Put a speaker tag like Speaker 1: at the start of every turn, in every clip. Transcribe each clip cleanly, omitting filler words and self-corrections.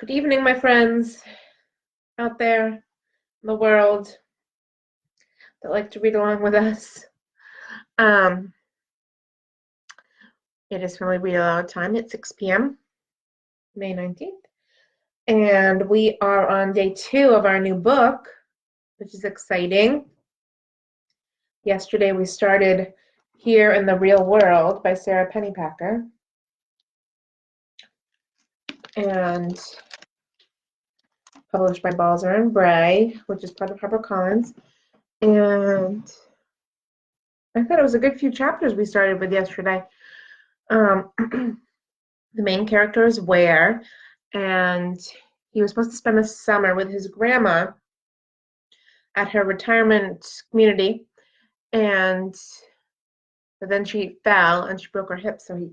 Speaker 1: Good evening, my friends out there in the world that like to read along with us. Um, it is really Read Aloud time. It's 6 p.m., May 19th. And we are on day 2 of our new book, which is exciting. Yesterday we started Here in the Real World by Sarah Pennypacker. And published by Balzer and Bray, which is part of HarperCollins. And I thought it was a good few chapters we started with yesterday. The main character is Ware, and he was supposed to spend the summer with his grandma at her retirement community, but then she fell and she broke her hip, so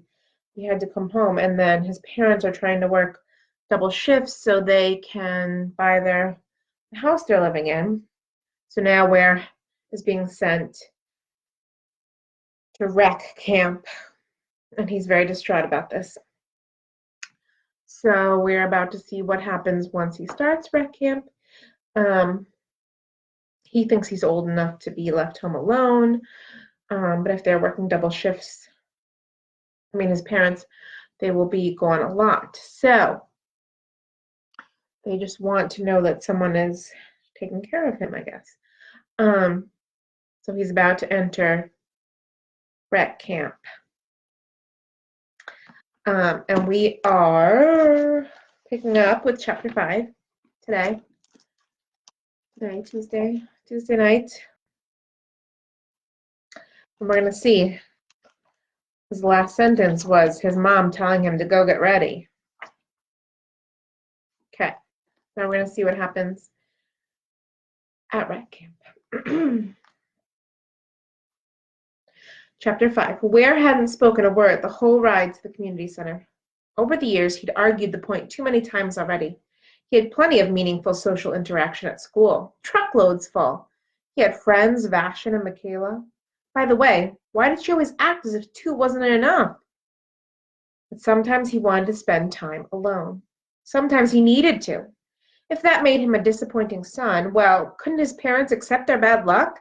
Speaker 1: he had to come home. And then his parents are trying to work double shifts so they can buy the house they're living in. So now Ware is being sent to rec camp, and he's very distraught about this. So we're about to see what happens once he starts rec camp. He thinks he's old enough to be left home alone, but if they're working double shifts, his parents, they will be gone a lot. So they just want to know that someone is taking care of him, I guess. So he's about to enter rec camp. And we are picking up with chapter 5 today. Tuesday night. And we're going to see. His last sentence was his mom telling him to go get ready. Okay. Now we're going to see what happens at rec camp. Chapter 5. Ware hadn't spoken a word the whole ride to the community center. Over the years, he'd argued the point too many times already. He had plenty of meaningful social interaction at school. Truckloads full. He had friends, Vashon and Michaela. By the way, why did she always act as if 2 wasn't enough? But sometimes he wanted to spend time alone. Sometimes he needed to. If that made him a disappointing son, well, couldn't his parents accept their bad luck?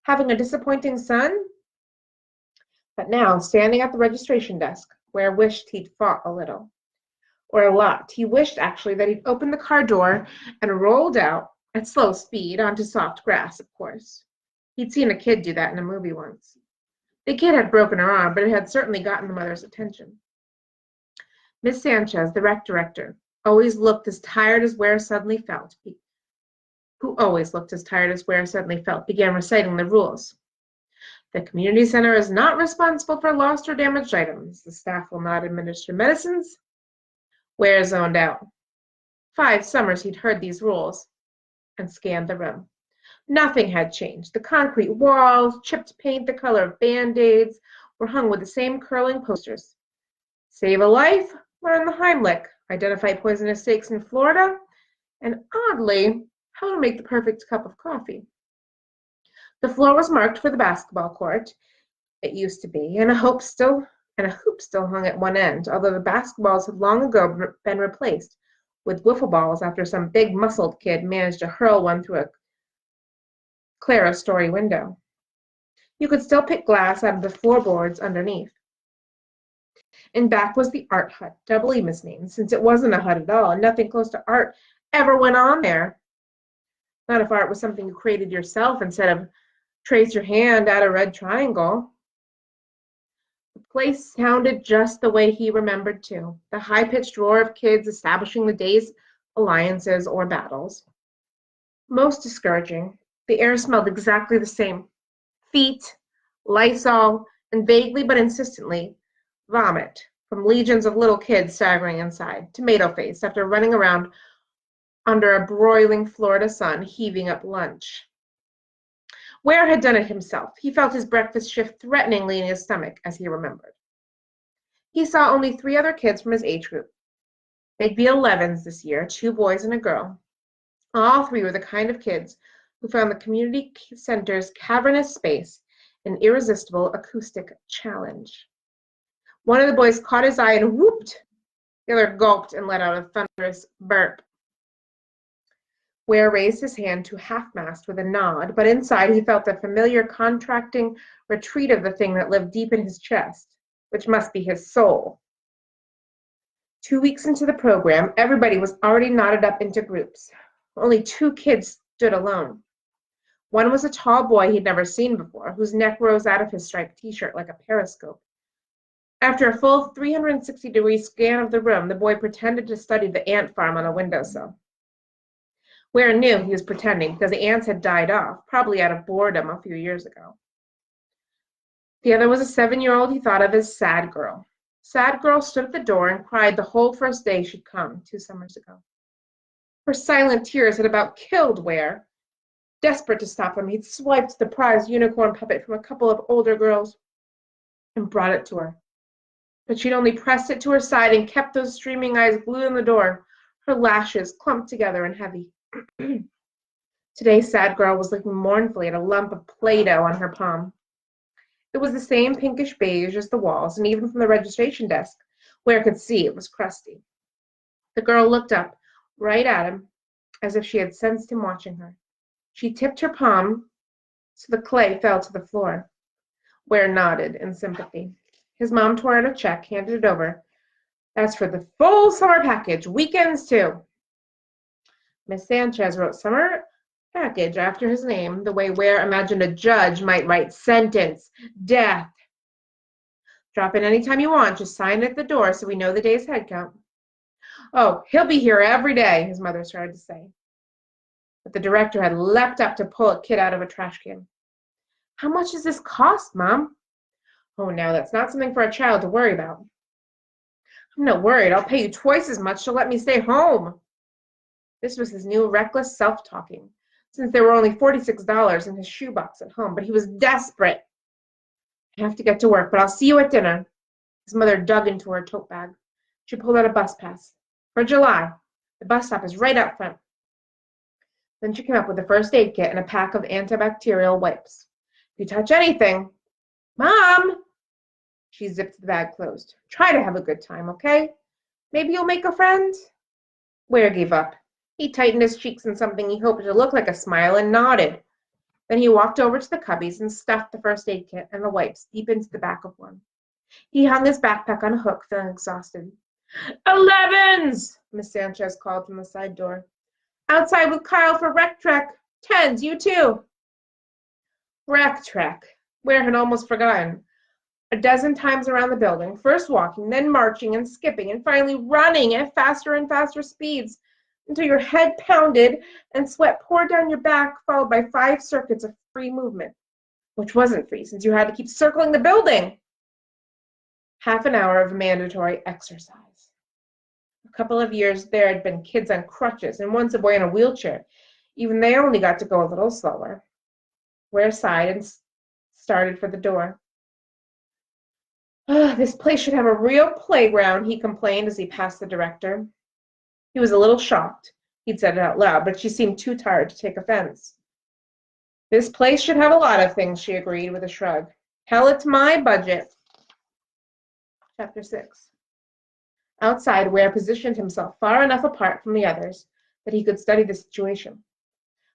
Speaker 1: Having a disappointing son? But now, standing at the registration desk, Ware wished he'd fought a little. Or a lot. He wished, actually, that he'd opened the car door and rolled out at slow speed onto soft grass, of course. He'd seen a kid do that in a movie once. The kid had broken her arm, but it had certainly gotten the mother's attention. Miss Sanchez, the rec director, always looked as tired as Ware suddenly felt, began reciting the rules. The community center is not responsible for lost or damaged items. The staff will not administer medicines. Ware zoned out. 5 summers he'd heard these rules and scanned the room. Nothing had changed. The concrete walls, chipped paint the color of Band-Aids, were hung with the same curling posters. Save a life, learn the Heimlich, identify poisonous snakes in Florida, and oddly, how to make the perfect cup of coffee. The floor was marked for the basketball court. It used to be, and a hoop still hung at one end, although the basketballs had long ago been replaced with wiffle balls after some big muscled kid managed to hurl one through a clerestory window. You could still pick glass out of the floorboards underneath. In back was the art hut, doubly misnamed, since it wasn't a hut at all, and nothing close to art ever went on there. Not if art was something you created yourself instead of trace your hand at a red triangle. The place sounded just the way he remembered to, the high-pitched roar of kids establishing the day's alliances or battles. Most discouraging, the air smelled exactly the same. Feet, Lysol, and vaguely but insistently, vomit from legions of little kids staggering inside, tomato-faced after running around under a broiling Florida sun, heaving up lunch. Ware had done it himself. He felt his breakfast shift threateningly in his stomach as he remembered. He saw only 3 other kids from his age group. They'd be 11s this year, 2 boys and a girl. All 3 were the kind of kids who found the community center's cavernous space an irresistible acoustic challenge. One of the boys caught his eye and whooped. The other gulped and let out a thunderous burp. Ware raised his hand to half-mast with a nod, but inside he felt the familiar contracting retreat of the thing that lived deep in his chest, which must be his soul. 2 weeks into the program, everybody was already knotted up into groups. Only 2 kids stood alone. One was a tall boy he'd never seen before, whose neck rose out of his striped t-shirt like a periscope. After a full 360-degree scan of the room, the boy pretended to study the ant farm on a windowsill. Ware knew he was pretending because the ants had died off, probably out of boredom a few years ago. The other was a 7-year-old he thought of as Sad Girl. Sad Girl stood at the door and cried the whole first day she'd come 2 summers ago. Her silent tears had about killed Ware. Desperate to stop him, he'd swiped the prized unicorn puppet from a couple of older girls and brought it to her. But she'd only pressed it to her side and kept those streaming eyes glued on the door, her lashes clumped together and heavy. Today, Sad Girl was looking mournfully at a lump of Play-Doh on her palm. It was the same pinkish beige as the walls, and even from the registration desk, Ware could see it was crusty. The girl looked up, right at him, as if she had sensed him watching her. She tipped her palm so the clay fell to the floor. Ware nodded in sympathy. His mom tore out a check, handed it over. That's for the full summer package, weekends too. Miss Sanchez wrote summer package after his name, the way Ware imagined a judge might write sentence, death. Drop in anytime you want, just sign it at the door so we know the day's head count. Oh, he'll be here every day, his mother started to say. But the director had leapt up to pull a kid out of a trash can. How much does this cost, Mom? Oh, now that's not something for a child to worry about. I'm not worried. I'll pay you twice as much to let me stay home. This was his new reckless self-talking, since there were only $46 in his shoebox at home, but he was desperate. I have to get to work, but I'll see you at dinner. His mother dug into her tote bag. She pulled out a bus pass. For July. The bus stop is right out front. Then she came up with a first aid kit and a pack of antibacterial wipes. If you touch anything, Mom! She zipped the bag closed. Try to have a good time, okay? Maybe you'll make a friend? Ware gave up. He tightened his cheeks in something he hoped to look like a smile and nodded. Then he walked over to the cubbies and stuffed the first aid kit and the wipes deep into the back of one. He hung his backpack on a hook, feeling exhausted. 11s! Miss Sanchez called from the side door. Outside with Kyle for rec trek. 10s, you too. Rec trek. Ware had almost forgotten. A dozen times around the building, first walking, then marching and skipping, and finally running at faster and faster speeds until your head pounded and sweat poured down your back, followed by 5 circuits of free movement, which wasn't free since you had to keep circling the building. Half an hour of mandatory exercise. A couple of years there had been kids on crutches and once a boy in a wheelchair. Even they only got to go a little slower. Ware sighed and started for the door. This place should have a real playground, he complained as he passed the director. He was a little shocked. He'd said it out loud, but she seemed too tired to take offense. This place should have a lot of things, she agreed with a shrug. Hell, it's my budget. Chapter 6. Outside, Ware positioned himself far enough apart from the others that he could study the situation,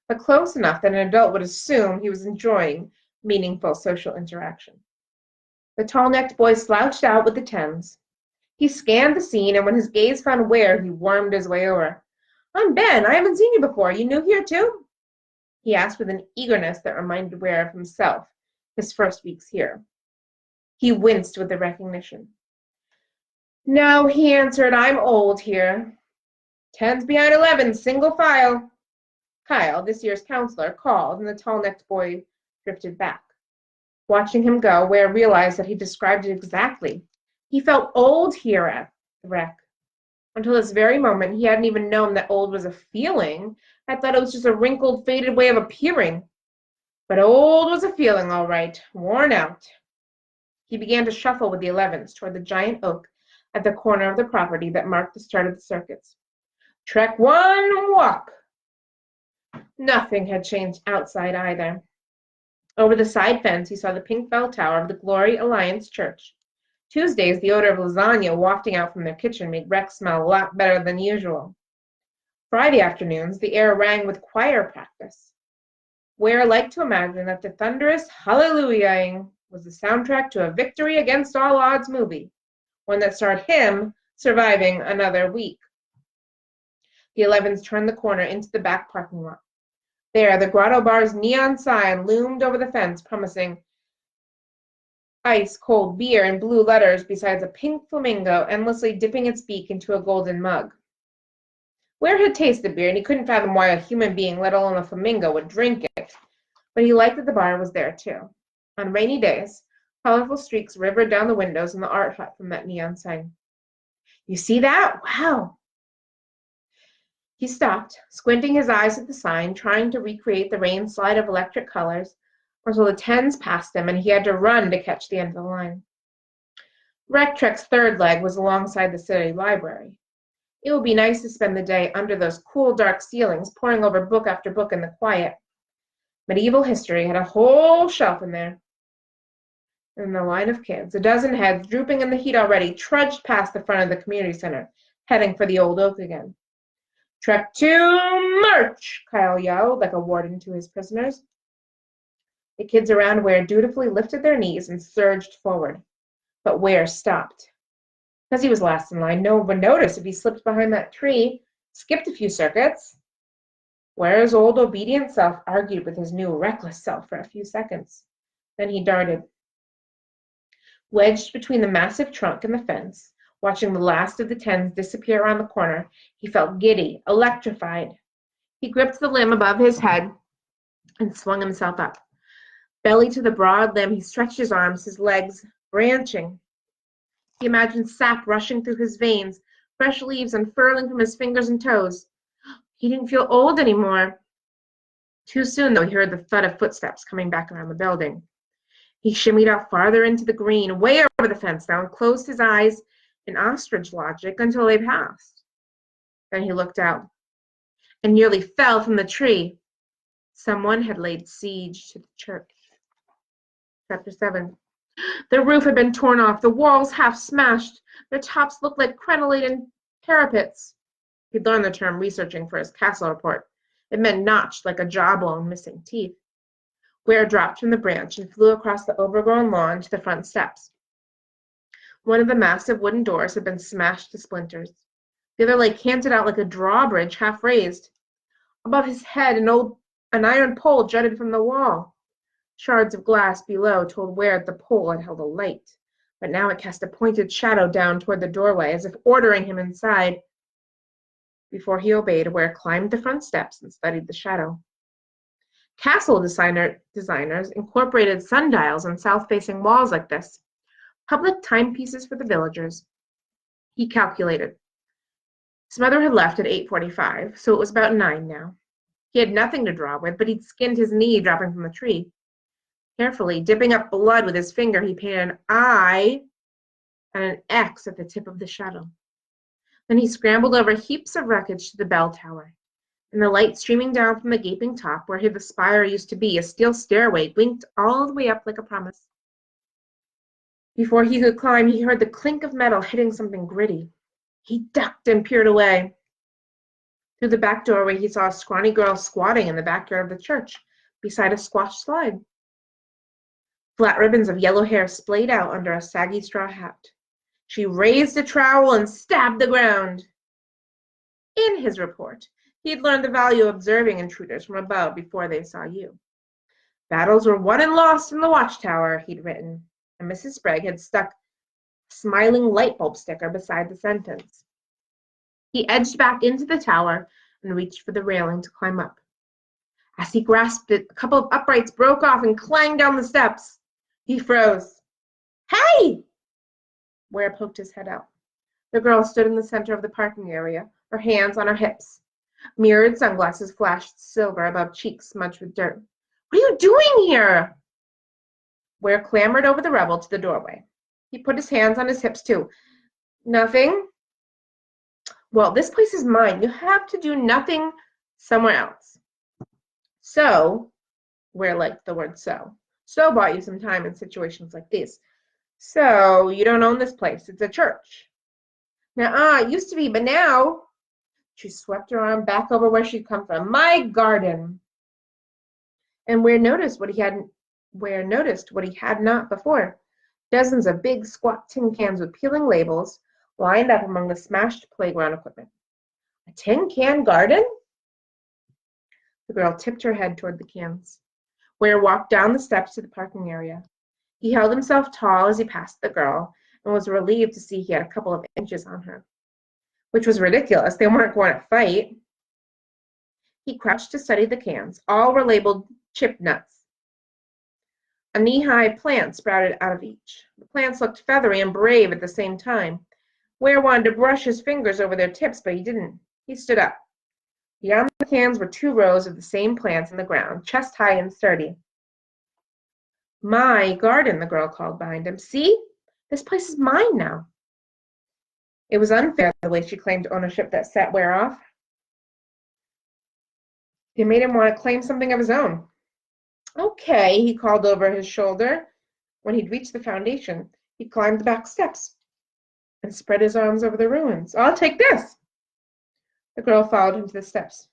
Speaker 1: but close enough that an adult would assume he was enjoying meaningful social interaction. The tall-necked boy slouched out with the 10s. He scanned the scene, and when his gaze found Ware, he wormed his way over. I'm Ben. I haven't seen you before. You new here, too? He asked with an eagerness that reminded Ware of himself, his first weeks here. He winced with the recognition. No, he answered, I'm old here. 10's behind 11's, single file. Kyle, this year's counselor, called, and the tall-necked boy drifted back. Watching him go, Ware realized that he described it exactly. He felt old here at the rec. Until this very moment, he hadn't even known that old was a feeling. I thought it was just a wrinkled, faded way of appearing. But old was a feeling, all right, worn out. He began to shuffle with the 11s toward the giant oak at the corner of the property that marked the start of the circuits. Trek 1, walk! Nothing had changed outside either. Over the side fence, he saw the pink bell tower of the Glory Alliance Church. Tuesdays, the odor of lasagna wafting out from their kitchen made Rex smell a lot better than usual. Friday afternoons, the air rang with choir practice. Ware liked to imagine that the thunderous hallelujahing was the soundtrack to a victory against all odds movie, one that starred him surviving another week. The 11s turned the corner into the back parking lot. There, the Grotto Bar's neon sign loomed over the fence, promising ice-cold beer in blue letters besides a pink flamingo endlessly dipping its beak into a golden mug. Ware had tasted beer, and he couldn't fathom why a human being, let alone a flamingo, would drink it, but he liked that the bar was there, too. On rainy days, colorful streaks rivered down the windows in the art hut from that neon sign. You see that? Wow! He stopped, squinting his eyes at the sign, trying to recreate the rain slide of electric colors, until the 10s passed him and he had to run to catch the end of the line. Rec-Trek's third leg was alongside the city library. It would be nice to spend the day under those cool, dark ceilings, poring over book after book in the quiet. Medieval history had a whole shelf in there. And the line of kids, a dozen heads drooping in the heat already, trudged past the front of the community center, heading for the old oak again. Trek to march, Kyle yelled like a warden to his prisoners. The kids around Ware dutifully lifted their knees and surged forward. But Ware stopped. Because he was last in line, no one would notice if he slipped behind that tree, skipped a few circuits. Ware's old obedient self argued with his new reckless self for a few seconds. Then he darted. Wedged between the massive trunk and the fence, watching the last of the 10s disappear around the corner, he felt giddy, electrified. He gripped the limb above his head and swung himself up. Belly to the broad limb, he stretched his arms, his legs branching. He imagined sap rushing through his veins, fresh leaves unfurling from his fingers and toes. He didn't feel old anymore. Too soon, though, he heard the thud of footsteps coming back around the building. He shimmied out farther into the green, way over the fence now, and closed his eyes in ostrich logic until they passed. Then he looked out and nearly fell from the tree. Someone had laid siege to the church. Chapter 7. The roof had been torn off, the walls half smashed. Their tops looked like crenellated parapets. He'd learned the term researching for his castle report. It meant notched like a jawbone missing teeth. Ware dropped from the branch and flew across the overgrown lawn to the front steps. One of the massive wooden doors had been smashed to splinters. The other lay canted out like a drawbridge half raised. Above his head, an iron pole jutted from the wall. Shards of glass below told Ware that the pole had held a light, but now it cast a pointed shadow down toward the doorway, as if ordering him inside. Before he obeyed, Ware climbed the front steps and studied the shadow. Castle designers incorporated sundials on south-facing walls like this, public timepieces for the villagers. He calculated. His mother had left at 8:45, so it was about 9 now. He had nothing to draw with, but he'd skinned his knee dropping from the tree. Carefully, dipping up blood with his finger, he painted an I and an X at the tip of the shadow. Then he scrambled over heaps of wreckage to the bell tower. And the light streaming down from the gaping top, where the spire used to be, a steel stairway, winked all the way up like a promise. Before he could climb, he heard the clink of metal hitting something gritty. He ducked and peered away. Through the back doorway, he saw a scrawny girl squatting in the backyard of the church, beside a squash slide. Flat ribbons of yellow hair splayed out under a saggy straw hat. She raised a trowel and stabbed the ground. In his report, he had learned the value of observing intruders from above before they saw you. Battles were won and lost in the watchtower, he'd written, and Mrs. Sprague had stuck a smiling light bulb sticker beside the sentence. He edged back into the tower and reached for the railing to climb up. As he grasped it, a couple of uprights broke off and clanged down the steps. He froze. Hey! Ware poked his head out. The girl stood in the center of the parking area, her hands on her hips. Mirrored sunglasses flashed silver above cheeks smudged with dirt. What are you doing here? Ware clambered over the rubble to the doorway. He put his hands on his hips, too. Nothing. Well, this place is mine. You have to do nothing somewhere else. So, Ware liked the word so. So bought you some time in situations like this. So, you don't own this place. It's a church. Now, it used to be, but now, she swept her arm back over where she'd come from. My garden. And Ware noticed what he had not before. Dozens of big, squat tin cans with peeling labels lined up among the smashed playground equipment. A tin can garden? The girl tipped her head toward the cans. Ware walked down the steps to the parking area. He held himself tall as he passed the girl and was relieved to see he had a couple of inches on her, which was ridiculous. They weren't going to fight. He crouched to study the cans. All were labeled chip nuts. A knee-high plant sprouted out of each. The plants looked feathery and brave at the same time. Ware wanted to brush his fingers over their tips, but he didn't. He stood up. Beyond the cans were 2 rows of the same plants in the ground, chest-high and sturdy. My garden, the girl called behind him. See? This place is mine now. It was unfair the way she claimed ownership that set Ware off. It made him want to claim something of his own. Okay, he called over his shoulder. When he'd reached the foundation, he climbed the back steps and spread his arms over the ruins. I'll take this. The girl followed him to the steps.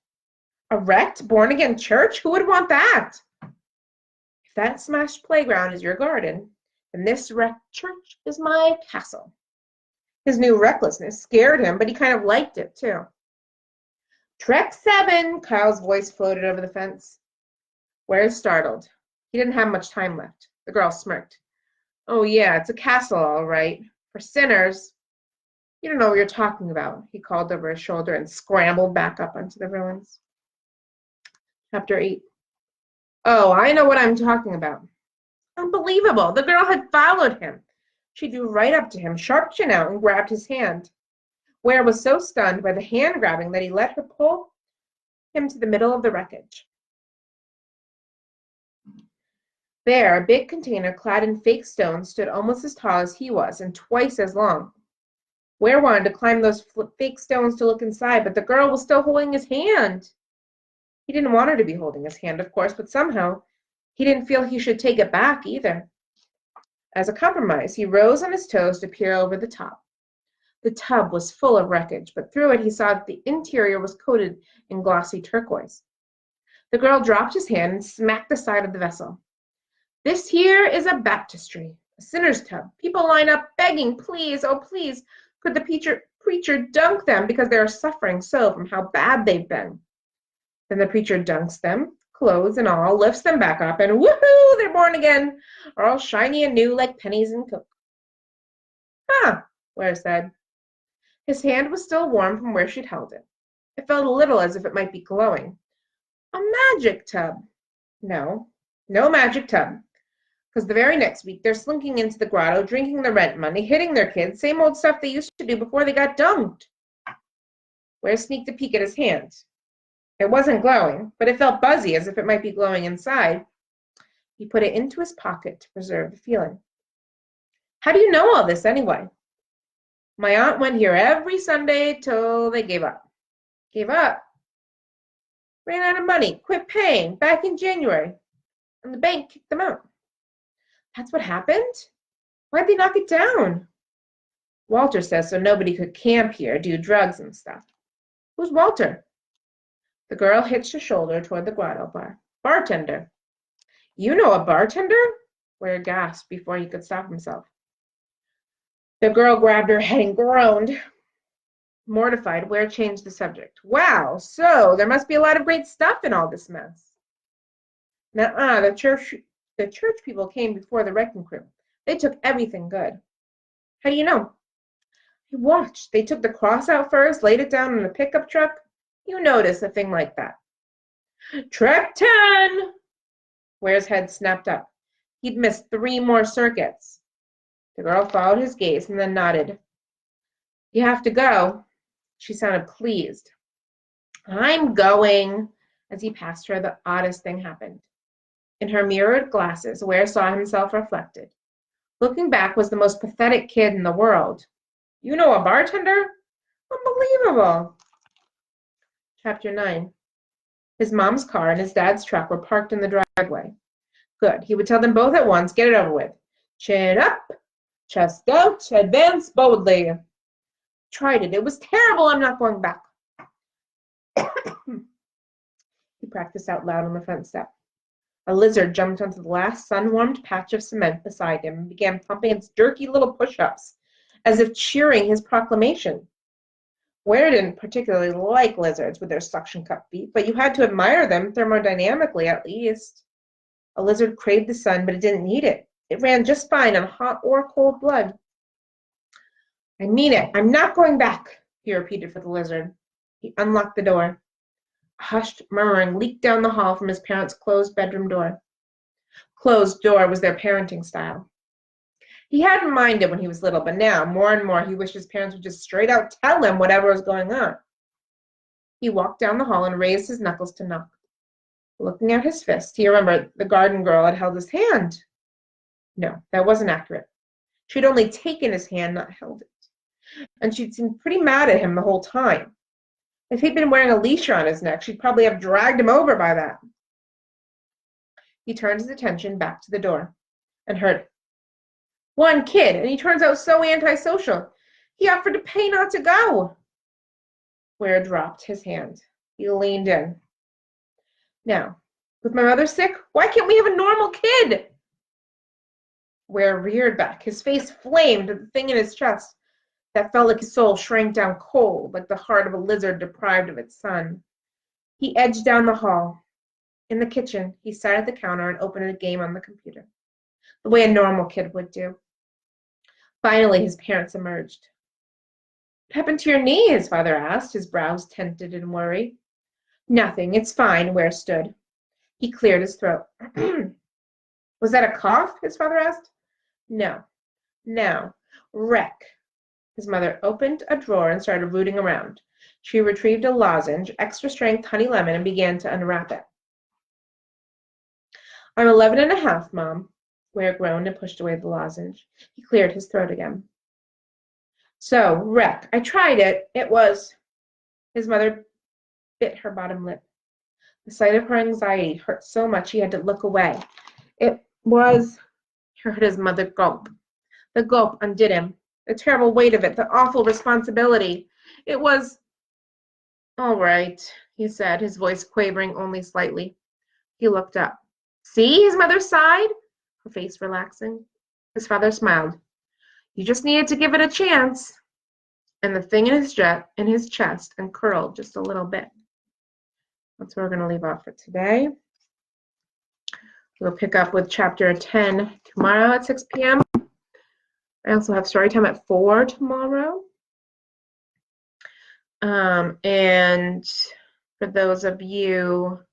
Speaker 1: A wrecked, born-again church? Who would want that? If that smashed playground is your garden, then this wrecked church is my castle. His new recklessness scared him, but he kind of liked it, too. Trek 7, Kyle's voice floated over the fence. Ware's startled. He didn't have much time left. The girl smirked. Oh, yeah, it's a castle, all right. For sinners. You don't know what you're talking about, he called over his shoulder and scrambled back up onto the ruins. Chapter 8. Oh, I know what I'm talking about. Unbelievable. The girl had followed him. She drew right up to him, sharp chin out, and grabbed his hand. Ware was so stunned by the hand grabbing that he let her pull him to the middle of the wreckage. There, a big container clad in fake stones stood almost as tall as he was and twice as long. Ware wanted to climb those fake stones to look inside, but the girl was still holding his hand. He didn't want her to be holding his hand, of course, but somehow he didn't feel he should take it back either. As a compromise, he rose on his toes to peer over the top. The tub was full of wreckage, but through it he saw that the interior was coated in glossy turquoise. The girl dropped his hand and smacked the side of the vessel. This here is a baptistry, a sinner's tub. People line up begging, please, oh please, could the preacher dunk them because they are suffering so from how bad they've been. Then the preacher dunks them, clothes and all, lifts them back up, and woohoo, they're born again, are all shiny and new like pennies in Coke. Huh, Ware said. His hand was still warm from where she'd held it. It felt a little as if it might be glowing. A magic tub. No magic tub. Because the very next week, they're slinking into the grotto, drinking the rent money, hitting their kids, same old stuff they used to do before they got dunked. Ware sneaked a peek at his hand. It wasn't glowing, but it felt buzzy, as if it might be glowing inside. He put it into his pocket to preserve the feeling. How do you know all this, anyway? My aunt went here every Sunday till they gave up. Gave up? Ran out of money, quit paying, back in January, and the bank kicked them out. That's what happened? Why'd they knock it down? Walter says so nobody could camp here, do drugs and stuff. Who's Walter? The girl hitched a shoulder toward the grotto bar. Bartender. You know a bartender? Ware gasped before he could stop himself. The girl grabbed her head and groaned. Mortified, Ware changed the subject. Wow, so there must be a lot of great stuff in all this mess. Nuh-uh, the church people came before the wrecking crew. They took everything good. How do you know? I watched. They took the cross out first, laid it down in a pickup truck. You notice a thing like that. Trek 10! Ware's head snapped up. He'd missed 3 more circuits. The girl followed his gaze and then nodded. You have to go. She sounded pleased. I'm going. As he passed her, the oddest thing happened. In her mirrored glasses, Ware saw himself reflected. Looking back was the most pathetic kid in the world. You know a bartender? Unbelievable. Chapter 9. His mom's car and his dad's truck were parked in the driveway. Good. He would tell them both at once, get it over with. Chin up. Chest out, advance boldly. Tried it. It was terrible. I'm not going back. He practiced out loud on the front step. A lizard jumped onto the last sun-warmed patch of cement beside him and began pumping its jerky little push-ups, as if cheering his proclamation. Ware didn't particularly like lizards with their suction-cup feet, but you had to admire them thermodynamically at least. A lizard craved the sun, but it didn't need it. It ran just fine on hot or cold blood. I mean it. I'm not going back, he repeated for the lizard. He unlocked the door. A hushed murmuring leaked down the hall from his parents' closed bedroom door. Closed door was their parenting style. He hadn't minded when he was little, but now, more and more, he wished his parents would just straight out tell him whatever was going on. He walked down the hall and raised his knuckles to knock. Looking at his fist, he remembered the garden girl had held his hand. No, that wasn't accurate. She'd only taken his hand, not held it. And she'd seemed pretty mad at him the whole time. If he'd been wearing a leash around his neck, she'd probably have dragged him over by that. He turned his attention back to the door and heard, "One kid, and he turns out so antisocial. He offered to pay not to go." Ware dropped his hand. He leaned in. "Now, with my mother sick, why can't we have a normal kid?" Ware reared back. His face flamed at the thing in his chest that felt like his soul shrank down cold, like the heart of a lizard deprived of its sun. He edged down the hall. In the kitchen, he sat at the counter and opened a game on the computer, the way a normal kid would do. Finally, his parents emerged. "What happened to your knee?" his father asked, his brows tented in worry. "Nothing. It's fine," Ware stood. He cleared his throat. "Was that a cough?" his father asked. "No. Now, wreck." His mother opened a drawer and started rooting around. She retrieved a lozenge, extra-strength honey lemon, and began to unwrap it. "I'm 11 and a half, Mom." Ware groaned and pushed away the lozenge. He cleared his throat again. "So, wreck. I tried it. It was—" His mother bit her bottom lip. The sight of her anxiety hurt so much he had to look away. "It was—" He heard his mother gulp. The gulp undid him. The terrible weight of it, the awful responsibility. "It was—" "All right," he said, his voice quavering only slightly. He looked up. "See?" his mother sighed, her face relaxing. His father smiled. "You just needed to give it a chance." And the thing in his chest uncurled just a little bit. That's where we're going to leave off for today. We'll pick up with chapter 10 tomorrow at 6 p.m. I also have story time at 4 tomorrow. And for those of you,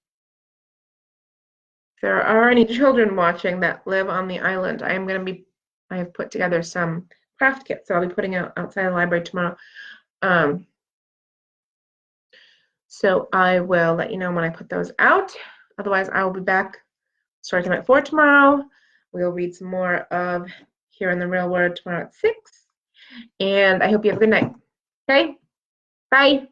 Speaker 1: if there are any children watching that live on the island, I have put together some craft kits that I'll be putting out outside the library tomorrow. So I will let you know when I put those out. Otherwise, I will be back story time at 4 tomorrow. We'll read some more of Here in the Real World tomorrow at 6. And I hope you have a good night. Okay? Bye.